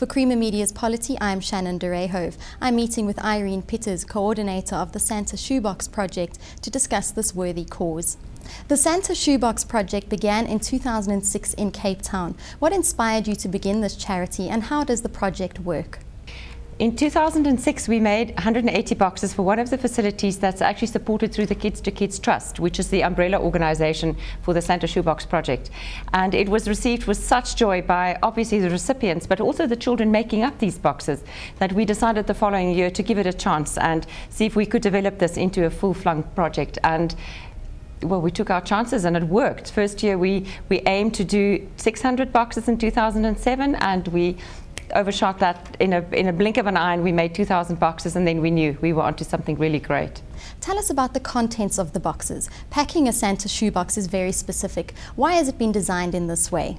For Creamer Media's Polity, I'm Shannon de Rehove. I'm meeting with Irene, coordinator of the Santa Shoebox Project, to discuss this worthy cause. The Santa Shoebox Project began in 2006 in Cape Town. What inspired you to begin this charity, and how does the project work? In 2006, we made 180 boxes for one of the facilities that's actually supported through the Kids to Kids Trust, which is the umbrella organization for the Santa Shoebox Project. And it was received with such joy by obviously the recipients, but also the children making up these boxes, that we decided the following year to give it a chance and see if we could develop this into a full-flung project. And well, we took our chances and it worked. First year we aimed to do 600 boxes in 2007, and we overshot that in a blink of an eye, and we made 2,000 boxes, and then we knew we were onto something really great. Tell us about the contents of the boxes. Packing a Santa shoebox is very specific. Why has it been designed in this way?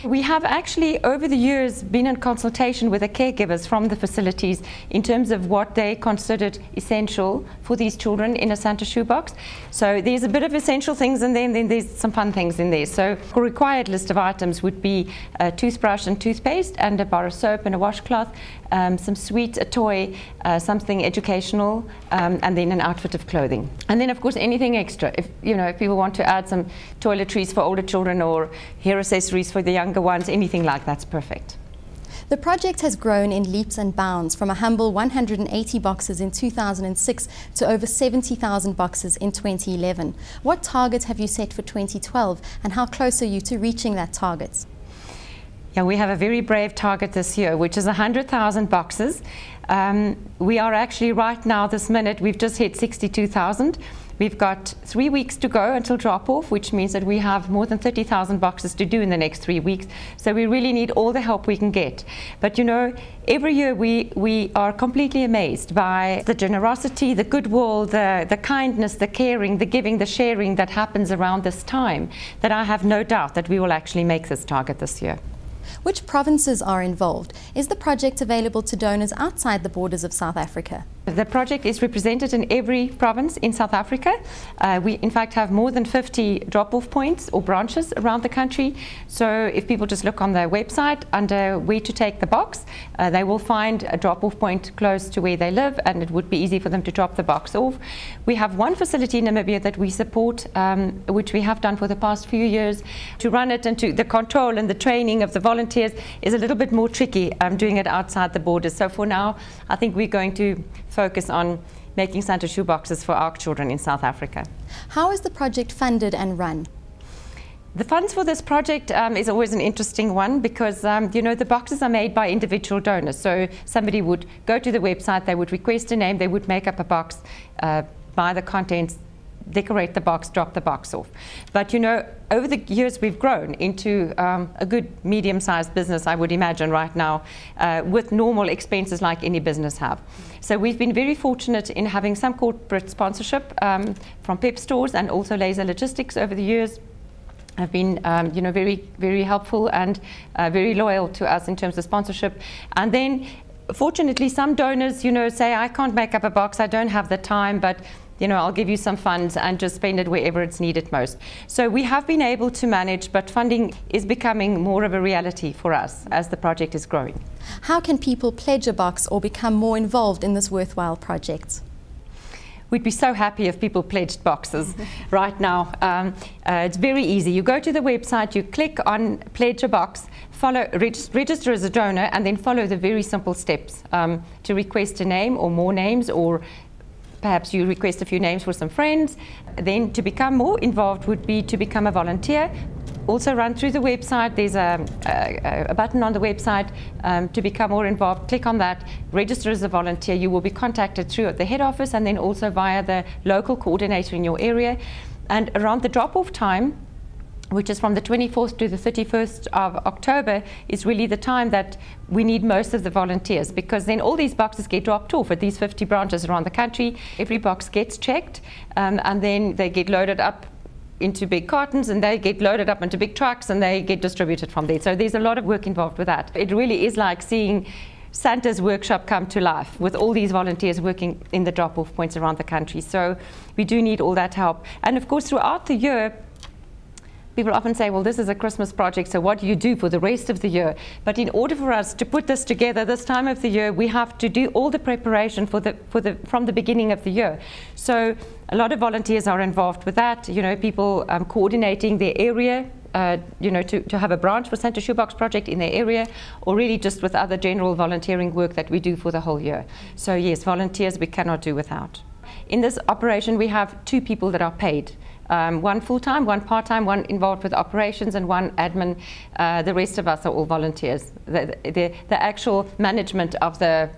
We have actually, over the years, been in consultation with the caregivers from the facilities in terms of what they considered essential for these children in a Santa shoebox. So there's a bit of essential things in there, and then there's some fun things in there. So a required list of items would be a toothbrush and toothpaste, and a bar of soap and a washcloth, some sweets, a toy, something educational, and then an outfit of clothing. And then, of course, anything extra. If people want to add some toiletries for older children or hair accessories for the younger ones, anything like that's perfect. The project has grown in leaps and bounds, from a humble 180 boxes in 2006 to over 70,000 boxes in 2011. What target have you set for 2012, and how close are you to reaching that target? Yeah, we have a very brave target this year, which is 100,000 boxes. We are actually right now, this minute, we've just hit 62,000. We've got 3 weeks to go until drop-off, which means that we have more than 30,000 boxes to do in the next 3 weeks. So we really need all the help we can get. But every year we are completely amazed by the generosity, the goodwill, the kindness, the caring, the giving, the sharing that happens around this time, that I have no doubt that we will actually make this target this year. Which provinces are involved? Is the project available to donors outside the borders of South Africa? The project is represented in every province in South Africa. We in fact have more than 50 drop-off points or branches around the country. So if people just look on their website under where to take the box, they will find a drop-off point close to where they live, and it would be easy for them to drop the box off. We have one facility in Namibia that we support, which we have done for the past few years. To run it and to the control and the training of the volunteers is a little bit more tricky, doing it outside the borders. So for now, I think we're going to focus on making Santa shoeboxes for our children in South Africa. How is the project funded and run? The funds for this project is always an interesting one, because the boxes are made by individual donors. So somebody would go to the website, they would request a name, they would make up a box, buy the contents, decorate the box, drop the box off. But over the years we've grown into a good medium-sized business, I would imagine, right now, with normal expenses like any business have. So we've been very fortunate in having some corporate sponsorship from Pep Stores and also Laser Logistics over the years. Have been very, very helpful and very loyal to us in terms of sponsorship. And then fortunately some donors say, I can't make up a box, I don't have the time, but I'll give you some funds and just spend it wherever it's needed most. So we have been able to manage, but funding is becoming more of a reality for us as the project is growing. How can people pledge a box or become more involved in this worthwhile project? We'd be so happy if people pledged boxes right now. It's very easy. You go to the website, you click on pledge a box, register as a donor, and then follow the very simple steps to request a name or more names, or perhaps you request a few names for some friends. Then to become more involved would be to become a volunteer. Also run through the website. There's a button on the website to become more involved. Click on that, register as a volunteer. You will be contacted through the head office and then also via the local coordinator in your area. And around the drop-off time, which is from the 24th to the 31st of October, is really the time that we need most of the volunteers, because then all these boxes get dropped off at these 50 branches around the country. Every box gets checked, and then they get loaded up into big cartons, and they get loaded up into big trucks, and they get distributed from there. So there's a lot of work involved with that. It really is like seeing Santa's workshop come to life with all these volunteers working in the drop-off points around the country. So we do need all that help. And of course, throughout the year, people often say, well, this is a Christmas project, so what do you do for the rest of the year? But in order for us to put this together this time of the year, we have to do all the preparation from the beginning of the year. So a lot of volunteers are involved with that, you know, people coordinating their area, you know, to have a branch for Santa Shoebox Project in their area, or really just with other general volunteering work that we do for the whole year. So yes, volunteers we cannot do without. In this operation we have 2 people that are paid. One full-time, one part-time, one involved with operations, and one admin. The rest of us are all volunteers. The actual management of the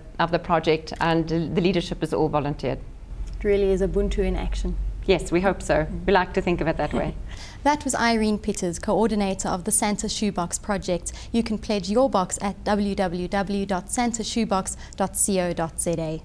project and the leadership is all volunteered. It really is Ubuntu in action. Yes, we hope so. We like to think of it that way. That was Irene Peters, coordinator of the Santa Shoebox Project. You can pledge your box at www.santashoebox.co.za.